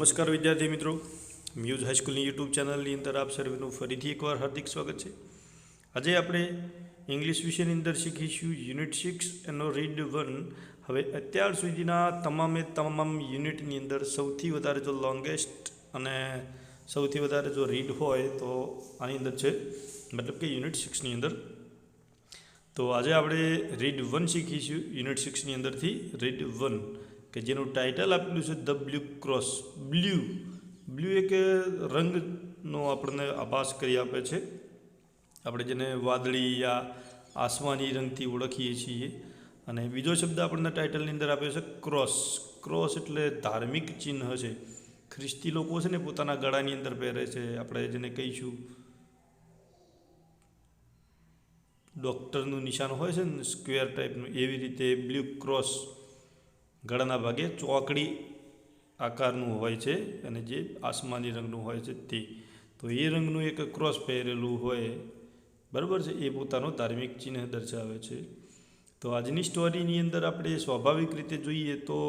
નમસ્કાર વિદ્યાર્થી મિત્રો, મ્યુઝ હાઈસ્કૂલની યુટ્યુબ ચેનલની અંદર આપ સર્વેનું ફરીથી એકવાર હાર્દિક સ્વાગત છે. આજે આપણે ઇંગ્લિશ વિષયની અંદર શીખીશું યુનિટ 6 એનો રીડ 1. હવે અત્યાર સુધીના તમામ યુનિટની અંદર સૌથી વધારે જો લોંગેસ્ટ અને સૌથી વધારે જો રીડ હોય તો આની અંદર છે, મતલબ કે યુનિટ 6ની અંદર. તો આજે આપણે રીડ 1 શીખીશું યુનિટ 6ની અંદરથી રીડ 1, કે જેનું ટાઇટલ આપેલું છે ધ બ્લુ ક્રોસ. બ્લુ એક રંગનો આપણને આભાસ કરી આપે છે, આપણે જેને વાદળી યા આસમાની રંગથી ઓળખીએ છીએ. અને બીજો શબ્દ આપણને ટાઇટલની અંદર આપ્યો છે ક્રોસ. ક્રોસ એટલે ધાર્મિક ચિહ્ન છે. ખ્રિસ્તી લોકો છે ને પોતાના ગળાની અંદર પહેરે છે, આપણે જેને કહીશું ડૉક્ટરનું નિશાન હોય છે ને સ્ક્વેર ટાઈપનું, એવી રીતે બ્લુ ક્રોસ ગળાના ભાગે ચોકડી આકારનું હોય છે અને જે આસમાની રંગનું હોય છે તે. તો એ રંગનું એક ક્રોસ પહેરેલું હોય, બરાબર છે, એ પોતાનો ધાર્મિક ચિહ્ન દર્શાવે છે. તો આજની સ્ટોરીની અંદર આપણે સ્વાભાવિક રીતે જોઈએ તો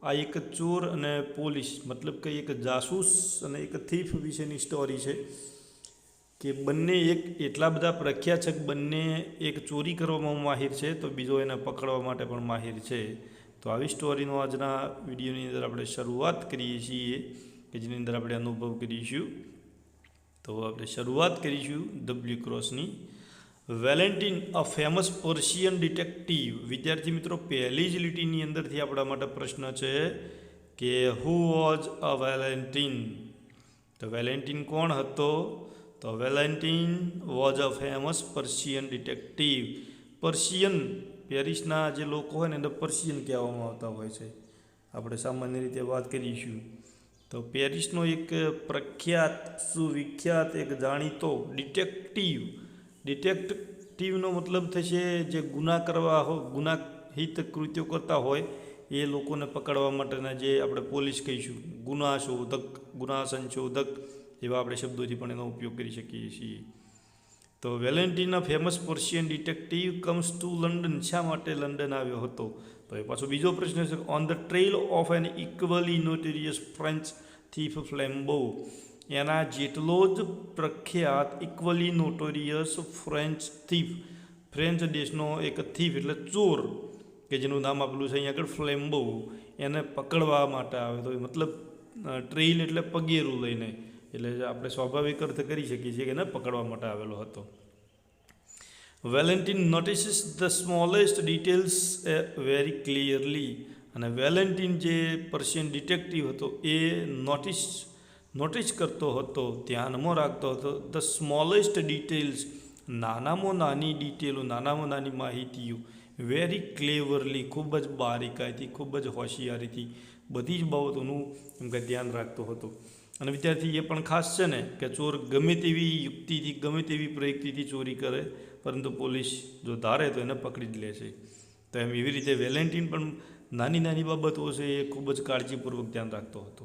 આ એક ચોર અને પોલીસ, મતલબ કે એક જાસૂસ અને એક થીફ વિશેની સ્ટોરી છે. કે બંને એક એટલા બધા પ્રખ્યાત છે કે બંને એક ચોરી કરવામાં માહિર છે તો બીજો એને પકડવા માટે પણ માહિર છે. તો આવી સ્ટોરીનો આજના વિડીયોની અંદર આપણે શરૂઆત કરીએ છીએ, કે જેની અંદર આપણે અનુભવ કરીશું. તો આપણે શરૂઆત કરીશું ધ બ્લુ ક્રોસની. Valentin, a famous Persian detective. વિદ્યાર્થી મિત્રો, પહેલી જ લીટીની અંદરથી આપણા માટે પ્રશ્ન છે કે હુ વોઝ અ વેલેન્ટિન. તો વેલેન્ટિન કોણ હતો? તો Valentine was a famous Persian detective. Persian, પેરિસના જે લોકો હોય ને એને પર્શિયન કહેવામાં આવતા હોય છે. આપણે સામાન્ય રીતે વાત કરીશું તો પેરિસનો એક પ્રખ્યાત, સુવિખ્યાત, એક જાણીતો ડિટેક્ટિવ. ડિટેક્ટિવનો મતલબ થશે જે ગુનાહિત કૃત્યો કરતા હોય એ લોકોને પકડવા માટેના, જે આપણે પોલીસ કહીશું, ગુના સંશોધક એવા આપણે શબ્દોથી પણ એનો ઉપયોગ કરી શકીએ છીએ. તો Valentine, a famous Persian detective, comes to London. શા માટે લંડન આવ્યો હતો? તો એ પાછો બીજો પ્રશ્ન છે. On the trail of an equally notorious French thief Flambeau. એના જેટલો જ પ્રખ્યાત equally notorious French thief, French દેશનો એક થીફ એટલે ચોર, કે જેનું નામ આપેલું છે અહીંયા આગળ ફ્લેમ્બો, એને પકડવા માટે આવે. તો મતલબ ટ્રેઇલ એટલે પગેરું લઈને, એટલે આપણે સ્વાભાવિક અર્થ કરી શકીએ છીએ કે એને પકડવા માટે આવેલો હતો. Valentin notices the smallest details very clearly. અને વેલેન્ટિન જે પર્શિયન ડિટેક્ટિવ હતો એ નોટિસ કરતો હતો, ધ્યાનમાં રાખતો હતો ધ સ્મોલેસ્ટ ડિટેલ્સ, નાનામાં નાની ડિટેલો, નાનામાં નાની માહિતીઓ, વેરી ક્લેવરલી, ખૂબ જ બારીકાઈથી, ખૂબ જ હોશિયારીથી બધી જ બાબતોનું એમ કે ધ્યાન રાખતો હતો. અને વિદ્યાર્થી એ પણ ખાસ છે ને કે ચોર ગમે તેવી યુક્તિથી, ગમે તેવી પ્રયુક્તિથી ચોરી કરે, પરંતુ પોલીસ જો ધારે તો એને પકડી જ લે છે. તો એમ એવી રીતે વેલેન્ટિન પણ નાની નાની બાબતો છે એ ખૂબ જ કાળજીપૂર્વક ધ્યાન રાખતો હતો.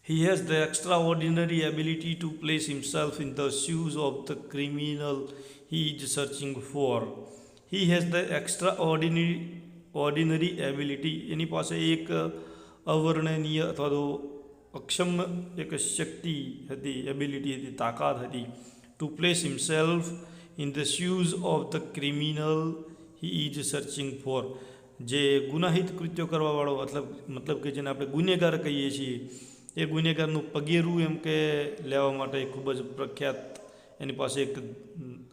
He has the extraordinary ability to place himself in the shoes of the criminal he is searching for. He has the extraordinary ability. એની પાસે એક અવર્ણનીય અથવા તો અક્ષમ એક શક્તિ હતી, એબિલિટી હતી, તાકાત હતી. Two place himself in the shoes of the criminal he is searching four. જે ગુનાહિત કૃત્યો કરવાવાળો, મતલબ કે જેને આપણે ગુનેગાર કહીએ છીએ, એ ગુનેગારનું પગેરું એમ કે લેવા માટે ખૂબ જ પ્રખ્યાત એની પાસે એક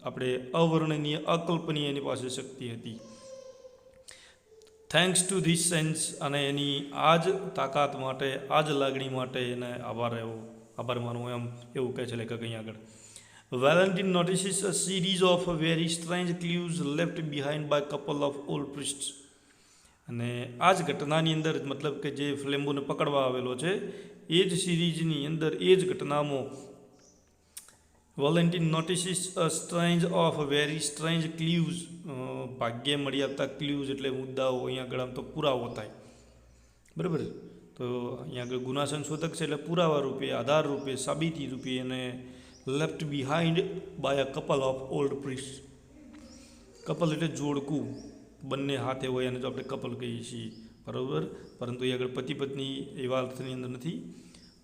આપણે અવર્ણનીય, અકલ્પનીય એની પાસે શક્તિ હતી. થેન્ક્સ ટુ ધીસ સેન્સ, અને એની આ જ તાકાત માટે, આ જ લાગણી માટે એને આભાર માનવો, એમ એવું કહે છે લેખક અહીંયા આગળ. Valentin notices a series of very strange clues left behind by couple of old priests. અને આ જ ઘટનાની અંદર, મતલબ કે જે ફ્લેમ્બોને પકડવા આવેલો છે એ જ સિરીઝની અંદર, એ જ ઘટનામાં Valentin notices a strange of very strange clues, ભાગ્યે મળી આવતા ક્લ્યુઝ એટલે મુદ્દાઓ, અહીંયા આગળ આમ તો પુરાવો થાય, બરાબર. તો અહીંયા આગળ ગુના સંશોધક છે એટલે પુરાવા રૂપે, આધાર રૂપે, સાબિતી રૂપે એને left behind by a couple of old priest. Couple એટલે જોડકું, બંને હાથે હોય અને જો આપણે કપલ કહીએ છીએ, બરાબર, પરંતુ એ આગળ પતિ પત્ની એવા અર્થની અંદર નથી,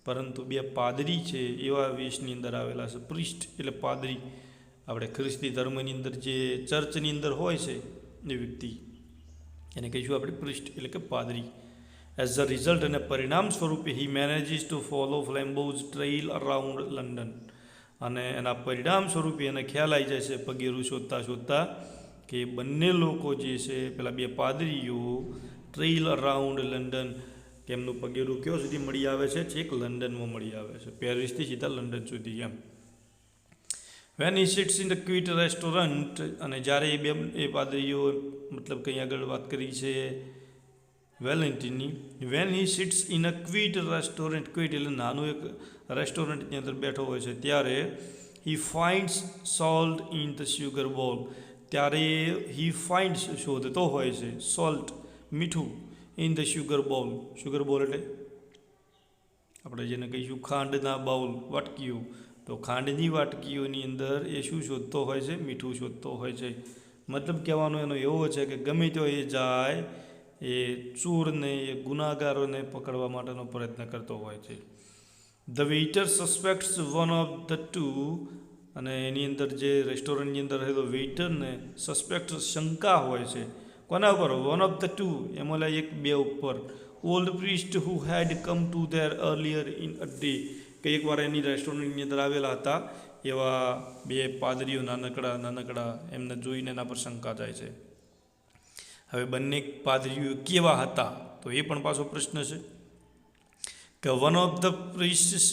પરંતુ બે પાદરી છે એવા વેશની અંદર આવેલા છે. પ્રિસ્ટ એટલે પાદરી, આપણે ખ્રિસ્તી ધર્મની અંદર જે ચર્ચની અંદર હોય છે એ વ્યક્તિ, એને કહીશું આપણે પ્રિસ્ટ એટલે કે પાદરી. એઝ અ રિઝલ્ટ અને પરિણામ સ્વરૂપે he manages to follow Flambeau's trail around London, અને એના પરિણામ સ્વરૂપે એને ખ્યાલ આવી જાય છે પગેરું શોધતા શોધતા કે બંને લોકો જે છે પેલા બે પાદરીઓ ટ્રેઇલ અરાઉન્ડ લંડન, કે એમનું પગેરું કયો સુધી મળી આવે છે, છેક લંડનમાં મળી આવે છે, પેરિસથી સીધા લંડન સુધી એમ. When he sits in the quiet restaurant, અને જ્યારે એ પાદરીઓ મતલબ કંઈ આગળ વાત કરી છે વેલેન્ટિનની. When he sits in a quiet restaurant, quiet એટલે નાનું એક રેસ્ટોરન્ટની અંદર બેઠો હોય છે, ત્યારે he finds salt in the sugar bowl, ત્યારે હી ફાઇન્ડ્સ શોધતો હોય છે સોલ્ટ મીઠું in the sugar bowl. Sugar bowl એટલે આપણે જેને કહીશું ખાંડના બાઉલ, વાટકીઓ, તો ખાંડની વાટકીઓની અંદર એ શું શોધતો હોય છે, મીઠું શોધતો હોય છે. મતલબ કહેવાનો એનો એવો છે કે ગમે તો એ જાય એ ચોરને, એ ગુનાગારોને પકડવા માટેનો પ્રયત્ન કરતો હોય છે. The waiter suspects one of the two, અને એની અંદર જે રેસ્ટોરન્ટની અંદર રહેલો વેઇટરને સસ્પેક્ટ શંકા હોય છે કોના ઉપર, વન ઓફ ધ ટુ એમાં એક બે ઉપર. Old priest who had come to there earlier in a day, કે એકવાર એની રેસ્ટોરન્ટની અંદર આવેલા હતા એવા બે પાદરીઓ નાનકડા એમને જોઈને એના પર શંકા જાય છે. હવે બંને પાદરીઓ કેવા હતા તો એ પણ પાછો પ્રશ્ન છે કે one of the priests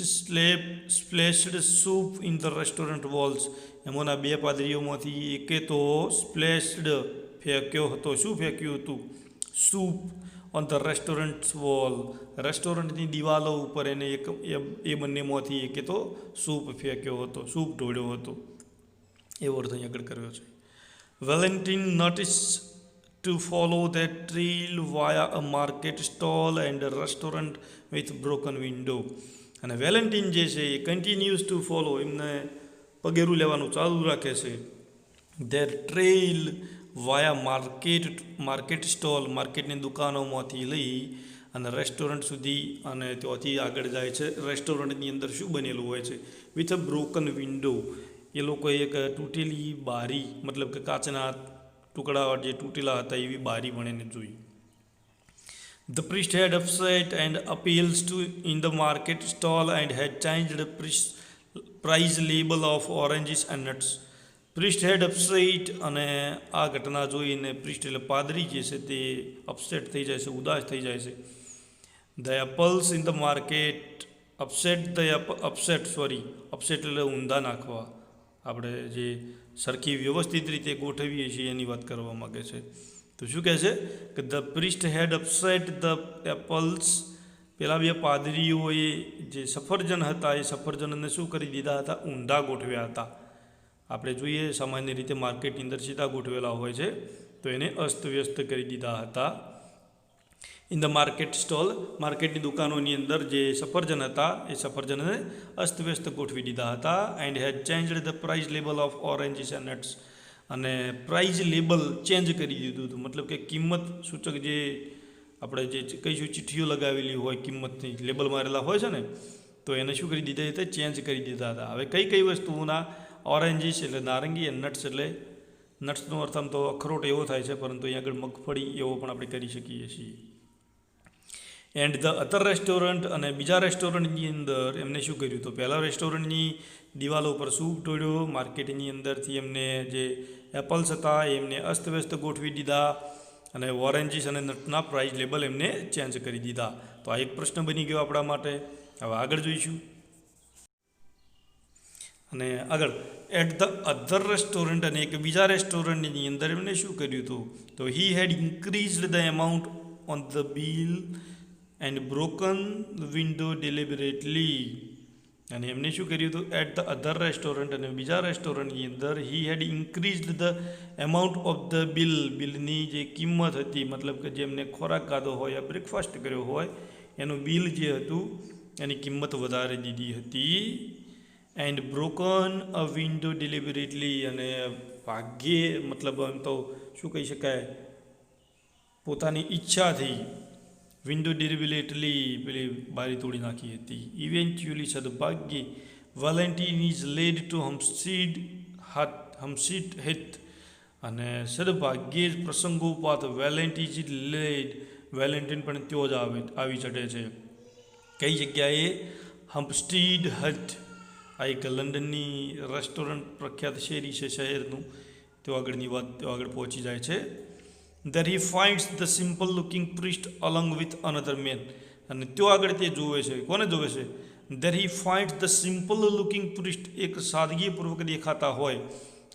splashed soup in the restaurant walls, એમાંના બે પાદરીઓમાંથી એકે તો સ્પ્લેશ્ડ ફેંક્યો હતો, શું ફેંક્યું હતું, soup on the restaurant wall, રેસ્ટોરન્ટની દિવાલો ઉપર એને એ બંનેમાંથી એકે તો સૂપ ફેંક્યો હતો, સૂપ ઢોળ્યો હતો, એવો અર્થ અહીં આગળ કર્યો છે. Valentine notice to follow that trail via a market stall and a restaurant with broken window, અને વેલેન્ટિન જે છે એ કન્ટિન્યુઅસ ટુ ફોલો, એમને પગેરું લેવાનું ચાલુ રાખે છે. that trail via market stall, માર્કેટની દુકાનોમાંથી લઈ અને રેસ્ટોરન્ટ સુધી, અને ત્યાંથી આગળ જાય છે. રેસ્ટોરન્ટની અંદર શું બનેલું હોય છે, વિથ અ બ્રોકન વિન્ડો, એ લોકોએ એક તૂટેલી બારી, મતલબ કે કાચના ટુકડા જે તૂટેલા હતા એવી બારી પણ એને જોઈ. The priest had upset and appeals to in the market stall and had changed the price label of oranges and nuts. Priest had upset, અને આ ઘટના જોઈને પ્રિસ્ટ એટલે પાદરી જે છે તે અપસેટ થઈ જાય છે, ઉદાસ થઈ જાય છે. The apples in the market upset એટલે ઊંધા નાખવા, આપણે જે સરખી વ્યવસ્થિત રીતે ગોઠવીએ છીએ એની વાત કરવા માગે છે. તો શું કહે છે કે the priest had upset the apples, પેલા બે પાદરીઓએ જે સફરજન હતા એ સફરજનને શું કરી દીધા હતા, ઊંધા ગોઠવ્યા હતા. આપણે જોઈએ સામાન્ય રીતે માર્કેટની અંદર સીધા ગોઠવેલા હોય છે, તો એને અસ્તવ્યસ્ત કરી દીધા હતા. ઇન ધ માર્કેટ સ્ટોલ, માર્કેટની દુકાનોની અંદર જે સફરજન હતા એ સફરજનને અસ્તવ્યસ્ત ગોઠવી દીધા હતા. And had changed the price label of oranges and nuts, અને પ્રાઇઝ લેબલ ચેન્જ કરી દીધું હતું, મતલબ કે કિંમત સૂચક જે આપણે જે કહીશું ચિઠ્ઠીઓ લગાવેલી હોય કિંમતની લેબલ મારેલા હોય છે ને, તો એને શું કરી દીધા હતા, ચેન્જ કરી દીધા હતા. હવે કઈ વસ્તુઓના, ઓરેન્જીસ એટલે નારંગી, અને નટ્સ એટલે નટ્સનો અર્થ આમ તો અખરોટ એવો થાય છે, પરંતુ અહીં આગળ મગફળી એવો પણ આપણે કરી શકીએ છીએ. એન્ડ ધ અધર રેસ્ટોરન્ટ, અને બીજા રેસ્ટોરન્ટની અંદર એમને શું કર્યું, તો પહેલાં રેસ્ટોરન્ટની દિવાલો ઉપર સૂપ ઢોળ્યો, માર્કેટની અંદરથી એમને જે એપલ્સ હતા એમને અસ્તવ્યસ્ત ગોઠવી દીધા, અને ઓરેન્જીસ અને નટના પ્રાઇસ લેબલ એમને ચેન્જ કરી દીધા. તો આ એક પ્રશ્ન બની ગયો આપણા માટે. હવે આગળ જોઈશું. અને આગળ એટ ધ અધર રેસ્ટોરન્ટ, અને એક બીજા રેસ્ટોરન્ટની અંદર એમને શું કર્યું હતું, તો he had increased the amount on the bill and broken window deliberately, અને એમને શું કર્યું હતું, એટ ધ અધર રેસ્ટોરન્ટ, અને બીજા રેસ્ટોરન્ટની અંદર he had increased the amount of the બિલની જે કિંમત હતી, મતલબ કે જેમને ખોરાક ખાધો હોય, બ્રેકફાસ્ટ કર્યો હોય, એનું બિલ જે હતું એની કિંમત વધારી દીધી હતી. And broken a window deliberately, અને ભાગ્યે, મતલબ આમ તો શું કહી શકાય, પોતાની ઈચ્છાથી વિન્ડો ડિલિબરેટલી પેલી બારી તોડી નાખી હતી. ઇવેન્ચ્યુઅલી સદભાગ્યે Valentin is led to Hampstead Heath, અને સદભાગ્યે જ પ્રસંગોપાત વેલેન્ટિન ઇઝ લેડ, વેલેન્ટિન પણ ત્યાં જ આવી ચડે છે. કઈ જગ્યાએ? હમ્પસ્ટીડ હટ. આ એક લંડનની રેસ્ટોરન્ટ પ્રખ્યાત શેરી છે શહેરનું, તે આગળની વાત તે આગળ પહોંચી જાય છે. There he finds the simple looking priest along with another man. અને ત્યાં આગળ તે જોવે છે. કોને જોવે છે? There he finds the simple looking priest, એક સાદગીપૂર્વક દેખાતા હોય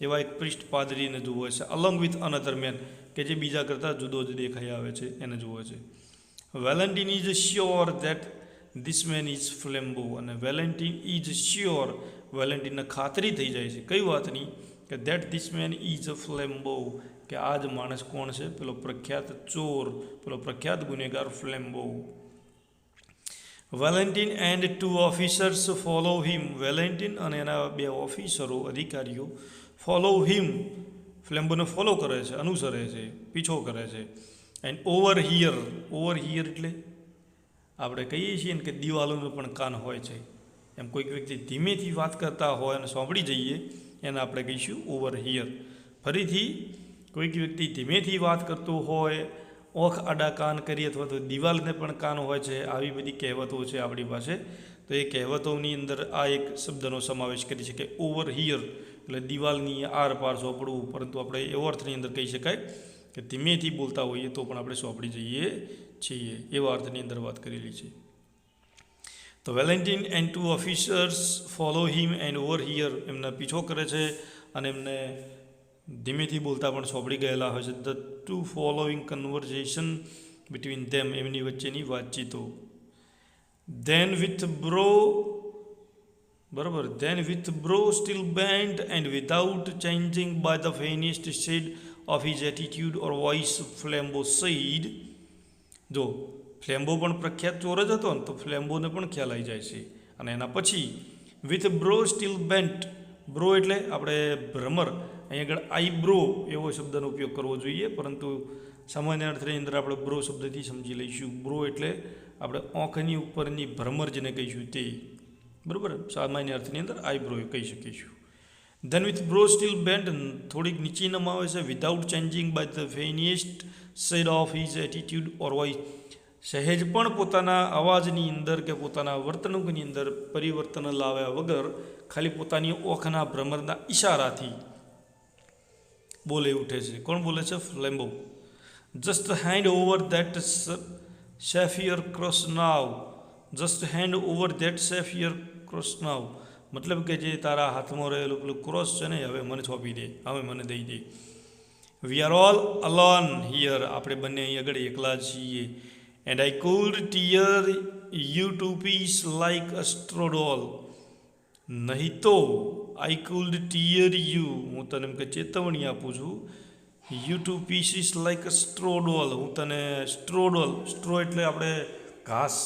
એવા એક પ્રિસ્ટ પાદરીને જોવે છે. along with another man, કે જે બીજા કરતાં જુદો જ દેખાઈ આવે છે એને જોવે છે. Valentine is sure that this man is Flambeau. અને વેલેન્ટિન ઇઝ શ્યોર, વેલેન્ટિનને ખાતરી થઈ જાય છે કઈ વાતની? કે that this man is Flambeau, કે આ જ માણસ કોણ છે? પેલો પ્રખ્યાત ચોર, પેલો પ્રખ્યાત ગુનેગાર Flambeau. Valentin and 2 officers follow him. Valentin અને એના 2 ઓફિસરો, અધિકારીઓ ફોલો હિમ, ફ્લેમ્બોને ફોલો કરે છે, અનુસરે છે, પીછો કરે છે. એન્ડ ઓવર હિયર એટલે આપણે કહીએ છીએ ને કે દિવાલોનું પણ કાન હોય છે, એમ કોઈક વ્યક્તિ ધીમેથી વાત કરતા હોય અને સાંભળી જઈએ એને આપણે કહીશું ઓવર હિયર. ફરીથી કોઈક વ્યક્તિ ધીમેથી વાત કરતો હોય, ઓખ આડા કાન કરી, અથવા તો દિવાલને પણ કાન હોય છે, આવી બધી કહેવતો છે આપણી પાસે. તો એ કહેવતોની અંદર આ એક શબ્દનો સમાવેશ કરી શકે. ઓવર હિયર એટલે દિવાલની આર પાર સોંપડવું, પરંતુ આપણે એવો અર્થની અંદર કહી શકાય કે ધીમેથી બોલતા હોઈએ તો પણ આપણે સોંપડી જઈએ છીએ, એવા અર્થની અંદર વાત કરેલી છે. તો Valentine and 2 officers follow him and over here, એમના પીછો કરે છે અને એમને ધીમેથી બોલતા પણ સોંપડી ગયેલા હોય છે. The 2 following conversation between them, એમની વચ્ચેની વાતચીતો. Then with brow still bent and without changing by the faintest shade of his attitude or voice, Flambeau said. જો ફ્લેમ્બો પણ પ્રખ્યાત ચોર જ હતો ને, તો ફ્લેમ્બોને પણ ખ્યાલ આવી જાય છે. અને એના પછી with brow still bent, bro એટલે આપણે ભ્રમર, અહીં આગળ આઈબ્રો એવો શબ્દનો ઉપયોગ કરવો જોઈએ, પરંતુ સામાન્ય અર્થની અંદર આપણે બ્રો શબ્દથી સમજી લઈશું. બ્રો એટલે આપણે આંખની ઉપરની ભ્રમર જેને કહીશું તે, બરાબર. સામાન્ય અર્થની અંદર આઈબ્રો કહી શકીશું. Then with brow still bent, થોડીક નીચી નમાવે છે. Without changing by the faintest shade of his attitude or voice, સહેજ પણ પોતાના અવાજની અંદર કે પોતાના વર્તણૂકની અંદર પરિવર્તન લાવ્યા વગર ખાલી પોતાની ઓખના ભ્રમરના ઈશારાથી બોલે ઉઠે છે. કોણ બોલે છે? Flambeau. Just hand over that sapphire cross now. Just hand over that sapphire cross now, મતલબ કે જે તારા હાથમાં રહેલું પેલું ક્રોસ છે ને, હવે મને સોંપી દે, હવે મને દઈ દે. We are all alone here, આપણે બંને અહીં આગળ એકલા છીએ. And I could tear you to piece like a straw doll. નહીં તો આઈ કુડ ટીયર યુ, હું તને એમ કે ચેતવણી આપું છું, you to pieces like a straw doll, હું તને સ્ટ્રોડોલ, સ્ટ્રો એટલે આપણે ઘાસ,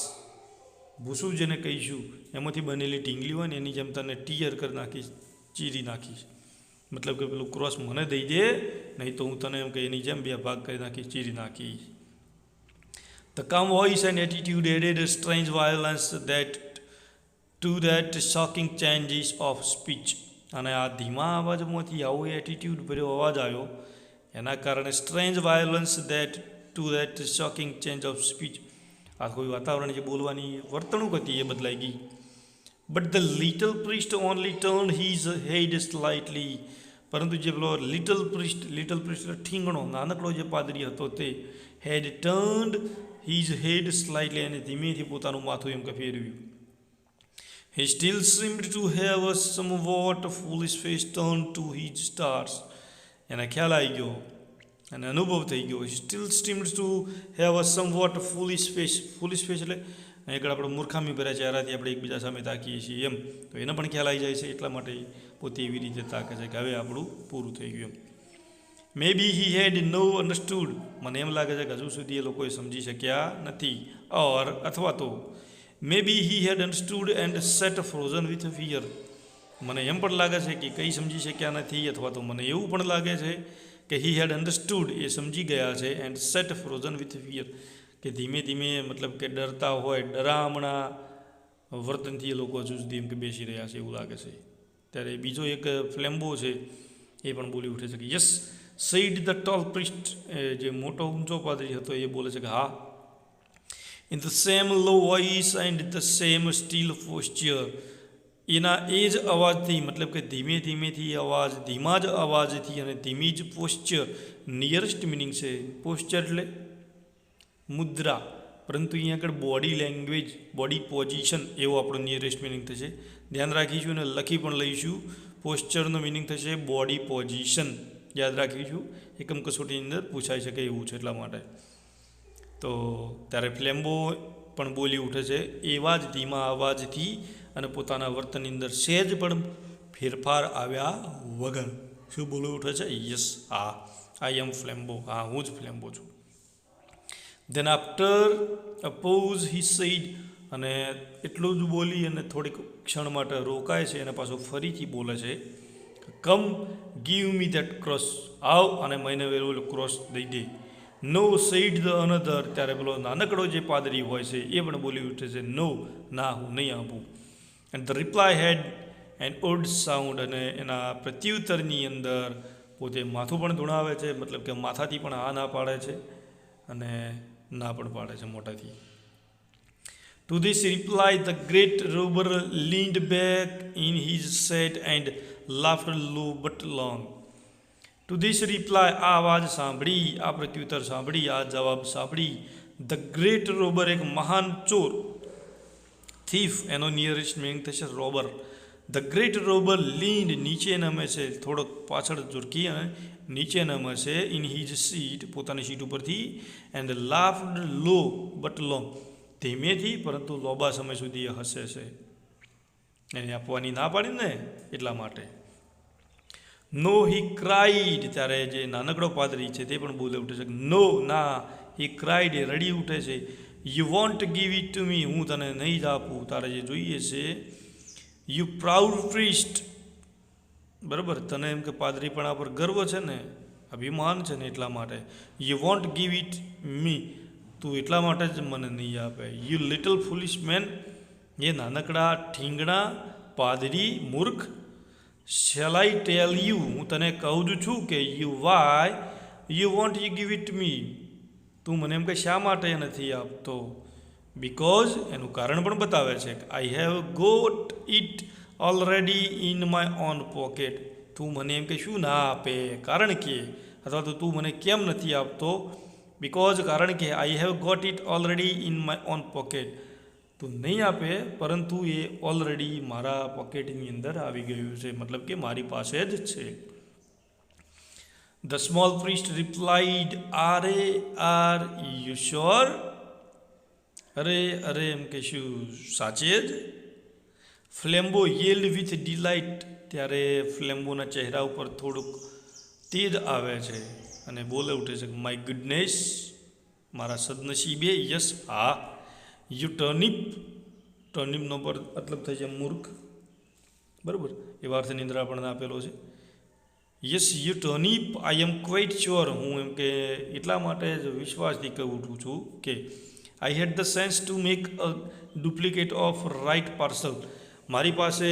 ભૂસું જેને કહીશું, એમાંથી બનેલી ઢીંગલી હોય ને એની જેમ તને ટીયર કરી નાખીશ, ચીરી નાખીશ. મતલબ કે પેલું ક્રોસ મને દઈ દે, નહીં તો હું તને એમ કે એની જેમ 2 ભાગ કરી નાખીશ, ચીરી નાખીશ. The calm voice and attitude added a strange violence to that shocking changes of speech. અને આ ધીમા અવાજમાંથી આવો એટીટ્યુડ ભર્યો અવાજ આવ્યો, એના કારણે strange violence two that shocking change of speech, આ કોઈ વાતાવરણ જે બોલવાની વર્તણૂક હતી એ બદલાઈ ગઈ. But the little priest only turn his head slightly, પરંતુ જે પેલો લિટલ પ્રિસ્ટ એટલે ઠીંગણો નાનકડો જે પાદરી હતો તે હેડ ટર્ન્ડ હિઝ હેડ સ્લાઇટલી, અને ધીમેથી પોતાનું માથું એમ કે ફેરવ્યું. He still seemed to have a somewhat foolish face turned to his stars. એને ખ્યાલ આવી ગયો અને અનુભવ થઈ ગયો. He still seemed to have a somewhat foolish face. foolish face એટલે અહીં આગળ આપણે મૂર્ખામી ભર્યા ચહેરાથી આપણે એકબીજા સામે તાકીએ છીએ એમ, તો એને પણ ખ્યાલ આવી જાય છે, એટલા માટે પોતે એવી રીતે તાકે છે કે હવે આપણું પૂરું થઈ ગયું એમ. મે બી હી હેડ નો અન્ડરસ્ટુડ, મને એમ લાગે છે કે હજુ સુધી એ લોકોએ સમજી શક્યા નથી. ઓર અથવા તો maybe he had understood and sat frozen with fear, મને એમ પણ લાગે છે કે કંઈ સમજી શક્યા નથી, અથવા તો મને એવું પણ લાગે છે કે he had understood, એ સમજી ગયા છે, and sat frozen with fear, કે કે ધીમે ધીમે મતલબ કે ડરતા હોય, ડરામણા વર્તનથી એ લોકો હજુ સુધી એમ કે બેસી રહ્યા છે એવું લાગે છે. ત્યારે બીજો એક ફ્લેમ્બો છે એ પણ બોલી ઉઠે છે કે yes said the tall priest, જે મોટો ઊંચો પાદરી હતો એ બોલે છે કે હા, in the same low voice and the same steel posture, એના એ જ અવાજથી મતલબ કે ધીમે ધીમેથી અવાજ, ધીમા જ અવાજથી અને ધીમી જ પોસ્ચર, નિયરેસ્ટ મિનિંગ છે પોસ્ચર એટલે મુદ્રા, પરંતુ અહીંયા આગળ બોડી લેંગ્વેજ, બોડી પોઝિશન એવો આપણો નિયરેસ્ટ મિનિંગ થશે. ધ્યાન રાખીશું અને લખી પણ લઈશું. પોસ્ચરનો મિનિંગ થશે બોડી પોઝિશન, યાદ રાખીશું, એકમ કસોટીની અંદર પૂછાઈ શકે એવું છે એટલા માટે. તો ત્યારે ફ્લેમ્બો પણ બોલી ઉઠે છે એવા જ ધીમા અવાજથી અને પોતાના વર્તનની અંદર સહેજ પણ ફેરફાર આવ્યા વગર. શું બોલી ઉઠે છે? યસ, હા, આઈ એમ ફ્લેમ્બો, હા હું જ ફ્લેમ્બો છું. Then after a pause he said, અને એટલું જ બોલી અને થોડીક ક્ષણ માટે રોકાય છે અને પાછું ફરીથી બોલે છે કમ ગીવ મી ધેટ ક્રોસ, આવ અને મને પેલો ક્રોસ દઈ દે. નો સેડ ધ અનધર, ત્યારે પેલો નાનકડો જે પાદરી હોય છે એ પણ બોલી ઉઠે છે નો, ના હું નહીં આપું. And the reply head N odd sound, અને એના પ્રત્યુત્તરની અંદર પોતે માથું પણ ધૂણાવે છે, મતલબ કે માથાથી પણ હા ના પાડે છે અને ના પણ પાડે છે મોટાથી. To this reply the great robber leaned back in his seat and laughed low but long. To this reply, આ અવાજ સાંભળી, આ પ્રત્યુત્તર સાંભળી, આ જવાબ સાંભળી, ધ ગ્રેટ રોબર, એક મહાન ચોર, થીફ એનો નિયરેસ્ટ મિનિંગ થશે રોબર. ધ ગ્રેટ રોબર લીન્ડ, નીચે નમે છે, થોડોક પાછળ ઝુરકી અને નીચે નમે છે, ઇન હિઝ સીટ, પોતાની સીટ ઉપરથી, and laughed low but long, ધીમેથી પરંતુ લોબા સમય સુધી હસે છે. એને આપવાની ના પાડી ને એટલા માટે. નો હી ક્રાઇડ, ત્યારે જે નાનકડો પાદરી છે તે પણ બોલે ઉઠે છે નો, ના, હી ક્રાઇડ, એ રડી ઉઠે છે, you want give it to me, હું તને નહીં જ આપું, તારે જે જોઈએ છે. યુ પ્રાઉડ પ્રિસ્ટ, બરાબર, તને એમ કે પાદરીપણા પર ગર્વ છે ને, અભિમાન છે ને એટલા માટે. You want give it me, તું એટલા માટે જ મને નહીં આપે. યુ લિટલ ફૂલિશ મેન, એ નાનકડા ઠીંગણા પાદરી મૂર્ખ. શેલ આઈ ટેલ યુ, હું તને કહું જ છું કે you why you want you give it me, તું મને એમ કે શા માટે નથી આપતો. બિકોઝ, એનું કારણ પણ બતાવે છે, I have got it already in my own pocket, તું મને એમ કે શું ના આપે, કારણ કે, અથવા તો તું મને કેમ નથી આપતો, બિકોઝ, કારણ કે, I have got it already in my own pocket, તું નહીં આપે પરંતુ એ ઓલરેડી મારા પોકેટની અંદર આવી ગયું છે, મતલબ કે મારી પાસે જ છે. The small priest replied are you sure, અરે એમ કે શું સાચે જ. ફ્લેમ્બો યેલ્ડ વિથ ડિલાઇટ, ત્યારે ફ્લેમ્બોના ચહેરા ઉપર થોડુંક તેજ આવે છે અને બોલે ઉઠે છે માય ગુડનેસ, મારા સદનસીબે, યસ, હા, યુ ટર્નિપ, ટર્નિપનો પર મતલબ થાય છે મૂર્ખ, બરાબર, એવા અર્થની અંદર આપણને આપેલો છે. Yes you turnip, I am quite sure, હું એમ કે એટલા માટે જ વિશ્વાસથી કહું ઉઠું છું કે I had the sense to make a duplicate of right parcel, મારી પાસે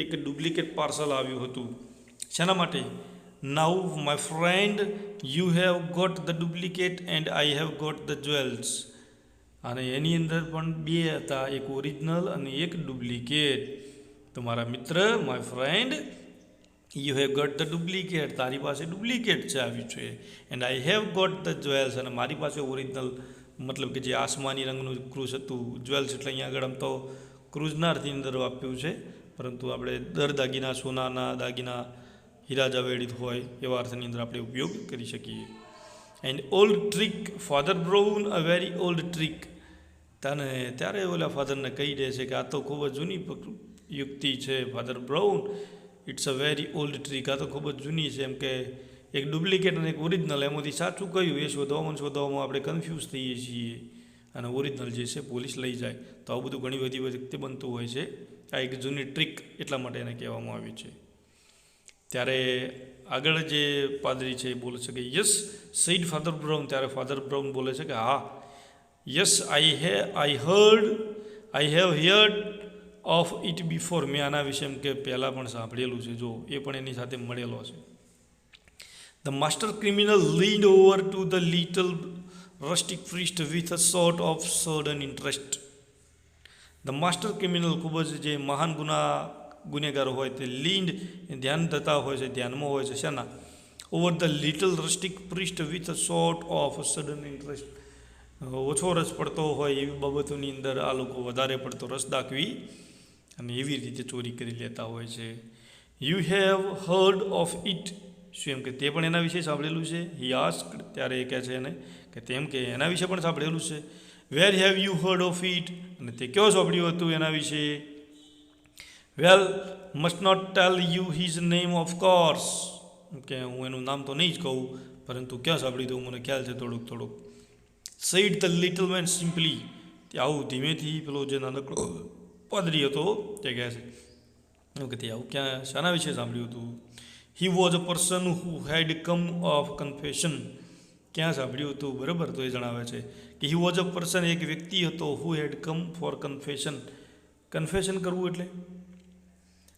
એક ડુપ્લિકેટ પાર્સલ આવ્યું હતું. શેના માટે? Now my friend you have got the duplicate and I have got the jewels, અને એની અંદર પણ બે હતા, એક ઓરિજિનલ અને એક ડુપ્લિકેટ. તો મારા મિત્ર, my friend, you have got the duplicate, તારી પાસે ડુપ્લિકેટ છે આવ્યું છે, and I have got the jewels, અને મારી પાસે ઓરિજિનલ, મતલબ કે જે આસમાની રંગનું ક્રુઝ હતું, જ્વેલ્સ એટલે અહીંયા આગળ આમ તો ક્રુઝના અર્થની અંદર આપ્યું છે, પરંતુ આપણે દર દાગીના, સોનાના દાગીના, હીરા જવેડિત હોય એવા અર્થની અંદર આપણે ઉપયોગ કરી શકીએ. And old trick, father brown a very old trick, ત્યારે ઓલા ફાધરને કહી દે છે કે આ તો ખૂબ જ જૂની યુક્તિ છે Father Brown, it's a very old trick, આ તો ખૂબ જ જૂની છે, એમ કે એક ડુપ્લિકેટ અને એક ઓરિજિનલ, એમાંથી સાચું કયું એ શોધવામાં આપણે કન્ફ્યુઝ થઈએ છીએ અને ઓરિજિનલ જે છે પોલીસ લઈ જાય. તો આવું બધું ઘણી બધી વખતે બનતું હોય છે. આ એક જૂની ટ્રીક એટલા માટે એને કહેવામાં આવી છે. ત્યારે આગળ જે પાદરી છે એ બોલે છે કે યસ સેડ ફાધર બ્રાઉન, ત્યારે ફાધર બ્રાઉન બોલે છે કે હા, yes I have heard of it before. મેં આના વિશે એમ કે પહેલાં પણ સાંભળેલું છે. જો એ પણ એની સાથે મળેલો છે. The master criminal leaned over to the little rustic priest with a sort of sudden interest. The master criminal, ખૂબ જ જે મહાન ગુનેગાર હોય તે લીન્ડ ધ્યાન થતા હોય છે, ધ્યાનમાં હોય છે શેના? Over the little rustic priest with a sort of sudden interest. ઓછો રસ પડતો હોય એવી બાબતોની અંદર આ લોકો વધારે પડતો રસ દાખવી અને એવી રીતે ચોરી કરી લેતા હોય છે. You have heard of it. શું એમ કે તે પણ એના વિશે સાંભળેલું છે? હી આસ્ક્ડ. ત્યારે એ કહે છે એને કે તેમ કે એના વિશે પણ સાંભળેલું છે. Where have you heard of it. અને તે કયો સાંભળ્યું હતું એના વિશે? Well, must not tell you his name of course. કે હું એનું નામ તો નહીં જ કહું, પરંતુ ક્યાં સાંભળ્યું હતું મને ખ્યાલ છે થોડુંક. Said the little man simply. તે આવું ધીમેથી પેલો જે નાનકડો પાદરી હતો તે કહે છે કે તે આવું ક્યાં શાના વિશે સાંભળ્યું હતું? He was a person who had come of confession. ક્યાં સાંભળ્યું હતું? બરાબર, તો એ જણાવે છે કે હી વોઝ અ પર્સન, એક વ્યક્તિ હતો, હુ had come for confession. Confession કરવું એટલે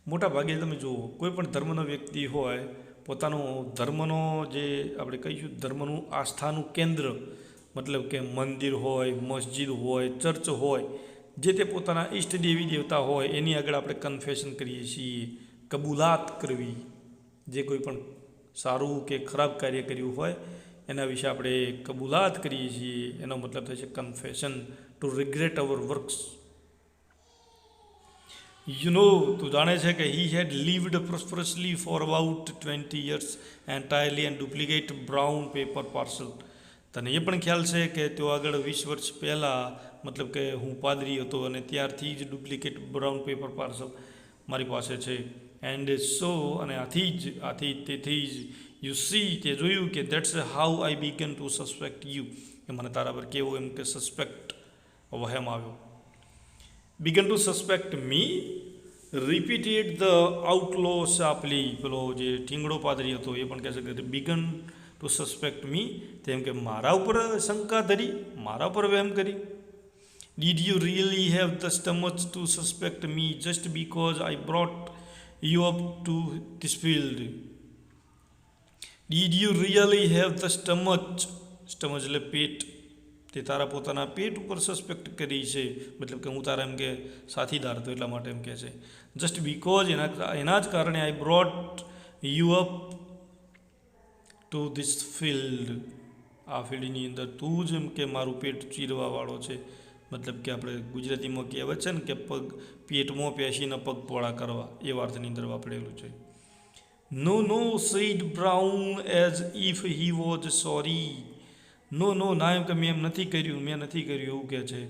મોટા ભાગે તમે જુઓ કોઈ પણ ધર્મનો વ્યક્તિ હોય, પોતાનો ધર્મનો જે આપણે કહીશું ધર્મનું આસ્થાનું કેન્દ્ર, મતલબ કે મંદિર હોય, મસ્જિદ હોય, ચર્ચ હોય, જે તે પોતાના ઈષ્ટ દેવી દેવતા હોય એની આગળ આપણે કન્ફેશન કરીએ છીએ, કબૂલાત કરવી. જે કોઈ પણ સારું કે ખરાબ કાર્ય કર્યું હોય એના વિશે આપણે કબૂલાત કરીએ છીએ. એનો મતલબ થશે confession, to regret our works. You know, તું જાણે છે કે he had lived prosperously for about 20 years entirely and duplicate brown paper parcel. તને એ પણ ખ્યાલ છે કે તેઓ આગળ 20 વર્ષ પહેલાં, મતલબ કે હું પાદરી હતો અને ત્યારથી જ ડુપ્લિકેટ બ્રાઉન પેપર પાર્સલ મારી પાસે છે. એન્ડ સો, અને તેથી જ યુ સી, તે જોયું કે that's how I began to suspect you. કે મને તારા પર કેવું એમ કે સસ્પેક્ટ વહેમ આવ્યો. Begin to suspect me, repeated the outlaw sharply. પેલો જે ઠીંગડો પાદરી હતો એ પણ કહે છે કે બિગન ટુ સસ્પેક્ટ મી, તેમ કે મારા ઉપર શંકા ધરી, મારા ઉપર વહેમ કરી. Did you really have the stomach to suspect me just because I brought you up to this field. Did you really have the stomach એટલે પેટ. તે તારા પોતાના પેટ ઉપર સસ્પેક્ટ કરી છે, મતલબ કે હું તારા એમ કે સાથીદાર હતો એટલા માટે એમ કહે છે. જસ્ટ બીકોઝ, એના જ કારણે I brought you up to this field. આ ફિલ્ડની અંદર તું જ એમ કે મારું પેટ ચીરવાવાળો છે. મતલબ કે આપણે ગુજરાતીમાં કહેવત છે ને કે પેટમાં પેશીને પગ પોળા કરવા, એ વાર્તાની અંદર વાપરેલું છે. No said Brown as if he was sorry. No, ના એમ કે મેં નથી કર્યું એવું કહે છે.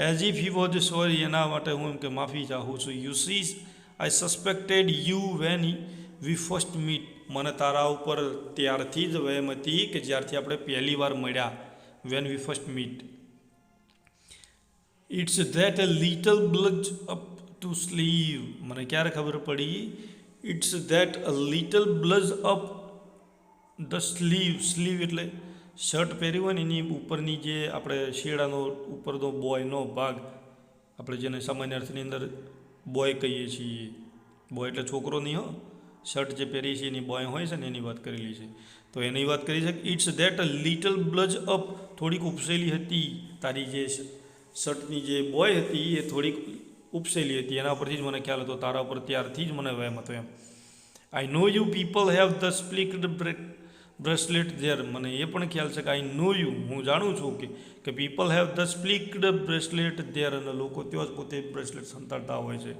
As if he was sorry, એના માટે હું એમ કે માફી ચાહું છું. You see, I suspected you when we first meet. મને તારા ઉપર ત્યારથી જ વહેમ હતી કે જ્યારથી આપણે પહેલી વાર મળ્યા. When we first meet. It's that a little bulge up to sleeve. મને ક્યારે ખબર પડી? It's that a little bulge up the sleeve એટલે શર્ટ પહેર્યું હોય ને એની ઉપરની જે આપણે શેડાનો ઉપરનો બોયનો ભાગ, આપણે જેને સામાન્ય અર્થની અંદર બોય કહીએ છીએ. બોય એટલે છોકરો નહીં હો, શર્ટ જે પહેરીએ છીએ એની બોય હોય છે ને એની વાત કરેલી છે. તો એની વાત કરી છે. It's that a little bulge up, થોડીક ઉપસેલી હતી. તારી જે શર્ટની જે બોય હતી એ થોડીક ઉપસેલી હતી. એના પરથી જ મને ખ્યાલ હતો તારા ઉપર ત્યારથી જ મને વહેમ હતો એમ. I know you people have the spiked bracelet there. મને એ પણ ખ્યાલ છે કે આઈ નો યુ, હું જાણું છું કે people have the spiked bracelet there, અને લોકો ત્યાં જ પોતે બ્રેસલેટ સંતાડતા હોય છે.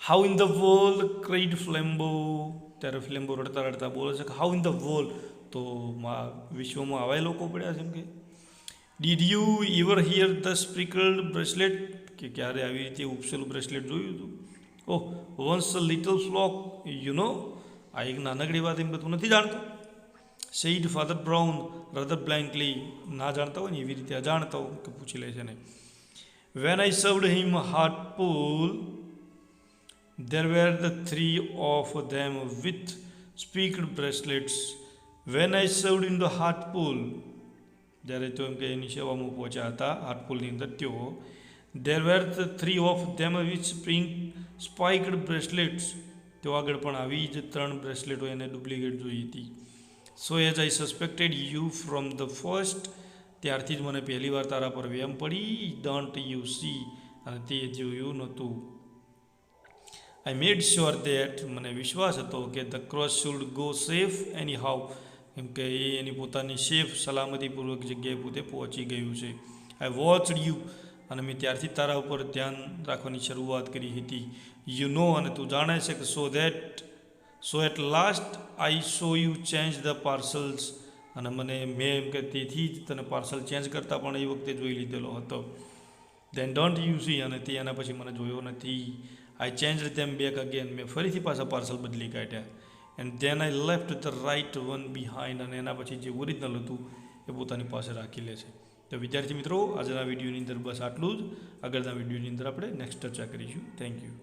How in the world cried Flambeau. ત્યારે ફ્લેમ્બો રડતા બોલે છે કે હાઉ ઇન ધ વર્લ્ડ, તો વિશ્વમાં આવા લોકો પડ્યા છે એમ કે. Did you ever hear the sprinkled bracelet, કે ક્યારે આવી રીતે ઉપસેલું બ્રેસલેટ જોયું હતું? Oh, once a little flock, you know. આ એક નાનકડી વાત એમ કે તું નથી જાણતો? Said Father Brown rather blankly. ના જાણતા હોય ને એવી રીતે અજાણતા હોય કે પૂછી લે છે ને. When I served him heart pull, there were the three of them with speaked bracelets. When I served in the heart pool, જ્યારે તો એમ કે એની સેવામાં પહોંચ્યા હતા હાર્ટફુલની અંદર તેઓ. There were the three of them with spiked bracelets. તેઓ આગળ પણ આવી જ 3 બ્રેસલેટો એને ડુપ્લિકેટ જોઈ હતી. So as I suspected you from the first, ત્યારથી જ મને પહેલી વાર તારા પર વેમ પડી. Don't you see? અને તે જોયું નહોતું. I made sure that, મને વિશ્વાસ હતો કે the cross should go safe anyhow, કેમ કે એ એની પોતાની સેફ સલામતીપૂર્વક જગ્યાએ પોતે પહોંચી ગયું છે. I watched you, અને મેં ત્યારથી તારા ઉપર ધ્યાન રાખવાની શરૂઆત કરી હતી. You know, અને તું જાણે છે કે so at last I saw you change the parcels, અને મેં એમ કે તેથી જ તને પાર્સલ ચેન્જ કરતા પણ એ વખતે જોઈ લીધેલો હતો. Then don't you see, અને તે એના પછી મને જોયો નથી. I changed them back again, મેં ફરીથી પાછા પાર્સલ બદલી કાઢ્યા. And then I left the right one behind, અને એના પછી જે ઓરિજિનલ હતું એ પોતાની પાસે રાખી લે છે. તો વિદ્યાર્થી મિત્રો, આજના વિડીયોની અંદર બસ આટલું જ. આગળના વિડીયોની અંદર આપણે નેક્સ્ટ ચર્ચા કરીશું. Thank you.